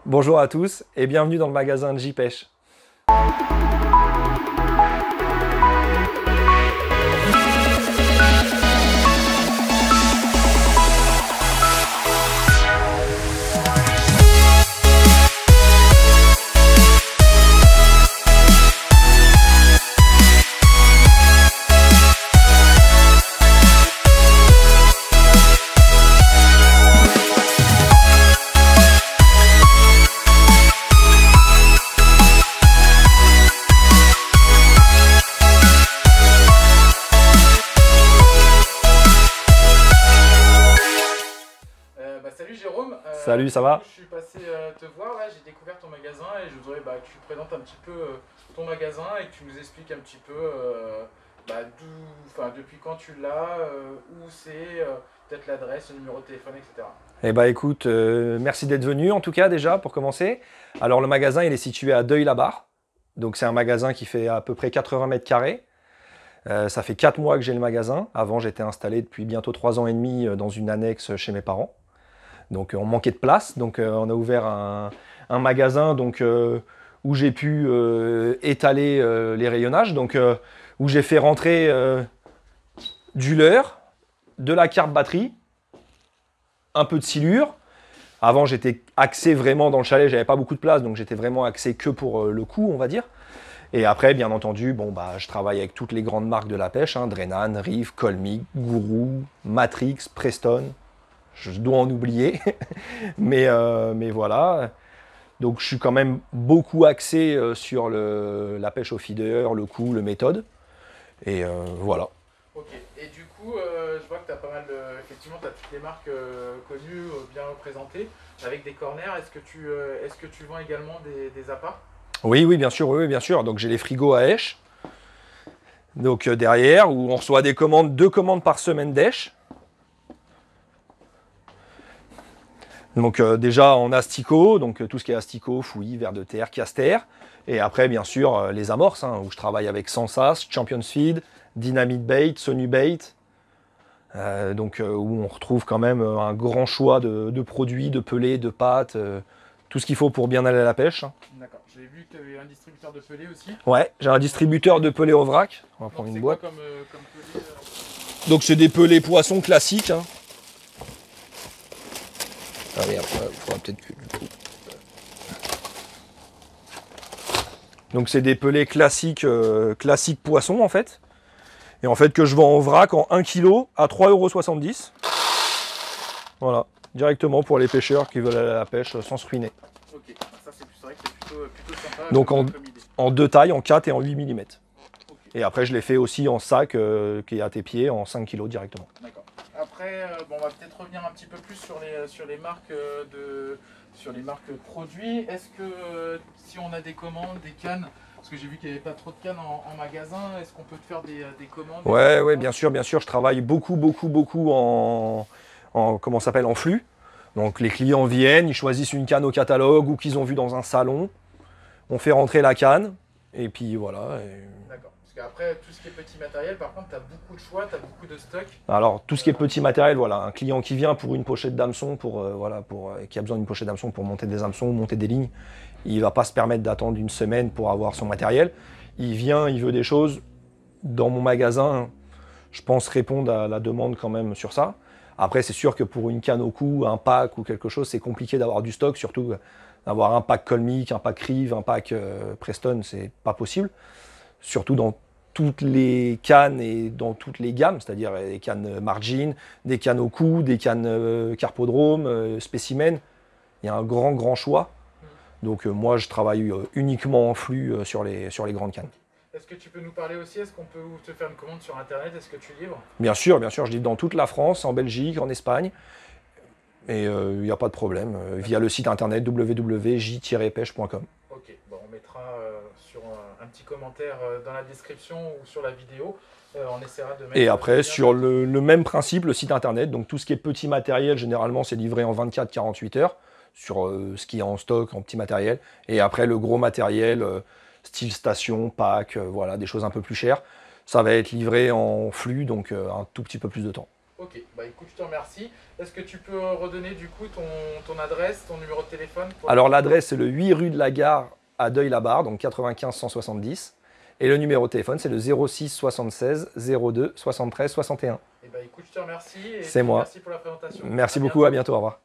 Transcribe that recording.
Bonjour à tous et bienvenue dans le magasin de J-Pêche. Salut Jérôme. Salut, ça va? Je suis passé te voir, là j'ai découvert ton magasin et je voudrais que tu présentes un petit peu ton magasin et que tu nous expliques un petit peu depuis quand tu l'as, où c'est, peut-être l'adresse, le numéro de téléphone, etc. Eh bah écoute, merci d'être venu en tout cas déjà pour commencer. Alors le magasin il est situé à Deuil-la-Barre. Donc c'est un magasin qui fait à peu près 80 mètres carrés. Ça fait 4 mois que j'ai le magasin. Avant j'étais installé depuis bientôt 3 ans et demi dans une annexe chez mes parents. Donc on manquait de place, donc on a ouvert un magasin donc, où j'ai pu étaler les rayonnages, donc où j'ai fait rentrer du leurre, de la carbe batterie, un peu de silure. Avant j'étais axé vraiment dans le chalet, j'avais pas beaucoup de place, donc j'étais vraiment axé que pour le coup, on va dire. Et après, bien entendu, je travaille avec toutes les grandes marques de la pêche, hein, Drenan, Reef, Colmic, Guru, Matrix, Preston. Je dois en oublier, mais voilà. Donc je suis quand même beaucoup axé sur la pêche au feeder, le coup, le méthode. Et voilà. Ok, et du coup, je vois que tu as pas mal effectivement, tu as toutes les marques connues, bien représentées, avec des corners. Est-ce que tu vends également des appâts? Oui, oui, bien sûr, oui, bien sûr. Donc j'ai les frigos à Esch. Donc derrière, où on reçoit des commandes, 2 commandes par semaine d'Esch. Donc déjà en asticot, donc tout ce qui est asticot, fouillis, vers de terre, caster. Et après bien sûr les amorces, hein, où je travaille avec Sensas, Champions Feed, Dynamite Bait, Sonu Bait. Où on retrouve quand même un grand choix de produits, de pelés, de pâtes, tout ce qu'il faut pour bien aller à la pêche. D'accord, j'ai vu que tu avais un distributeur de pelés aussi. Ouais, j'ai un distributeur de pelés au vrac. On va prendre une boîte. C'est quoi comme pelés Donc c'est des pelés poissons classiques. Hein. Ah merde, il faudra peut-être que... Donc c'est des pelés classiques, classiques poissons en fait. Et en fait que je vends en vrac en 1 kg à 3,70 €. Voilà, directement pour les pêcheurs qui veulent aller à la pêche sans se ruiner. Ok, ça c'est vrai que c'est plutôt sympa. Donc en 2 tailles, en 4 et en 8 mm. Okay. Et après je les fais aussi en sac qui est à tes pieds en 5 kg directement. D'accord. Après, on va peut-être revenir un petit peu plus sur les marques sur les marques produits. Est-ce que si on a des commandes, des cannes, parce que j'ai vu qu'il n'y avait pas trop de cannes en magasin, est-ce qu'on peut te faire des commandes? Ouais, bien sûr, je travaille beaucoup en flux. Donc les clients viennent, ils choisissent une canne au catalogue ou qu'ils ont vu dans un salon. On fait rentrer la canne et puis voilà. D'accord. Parce qu'après, tout ce qui est petit matériel, par contre, tu as beaucoup de choix, tu as beaucoup de stock. Alors tout ce qui est petit matériel, voilà, un client qui vient pour une pochette d'hameçon, qui a besoin d'une pochette d'hameçon pour monter des hameçons, monter des lignes, il ne va pas se permettre d'attendre une semaine pour avoir son matériel. Il vient, il veut des choses. Dans mon magasin, je pense répondre à la demande quand même sur ça. Après, c'est sûr que pour une canne au cou, un pack ou quelque chose, c'est compliqué d'avoir du stock, surtout d'avoir un pack Colmic, un pack Reef, un pack Preston, c'est pas possible. Surtout dans toutes les cannes et dans toutes les gammes, c'est-à-dire des cannes margin, des cannes au cou, des cannes carpodrome, spécimen. Il y a un grand choix. Donc moi, je travaille uniquement en flux sur les grandes cannes. Est-ce que tu peux nous parler aussi, est-ce qu'on peut te faire une commande sur Internet? Est-ce que tu livres? Bien sûr, je livre dans toute la France, en Belgique, en Espagne. Et il n'y a pas de problème, via le site internet www.j-pêche.com. Ok, bon, on mettra sur un petit commentaire dans la description ou sur la vidéo. On essaiera de mettre... Et après, sur le même principe, le site internet, donc tout ce qui est petit matériel, généralement c'est livré en 24-48 heures, sur ce qui est en stock, en petit matériel. Et après, le gros matériel, style station, pack, voilà, des choses un peu plus chères, ça va être livré en flux, donc un tout petit peu plus de temps. Ok, bah écoute, je te remercie. Est-ce que tu peux redonner du coup ton adresse, ton numéro de téléphone Alors l'adresse, c'est le 8 rue de la Gare à Deuil-la-Barre, donc 95 170. Et le numéro de téléphone, c'est le 06 76 02 73 61. Et bah écoute, je te remercie. C'est moi. Merci pour la présentation. Merci beaucoup, à bientôt, au revoir.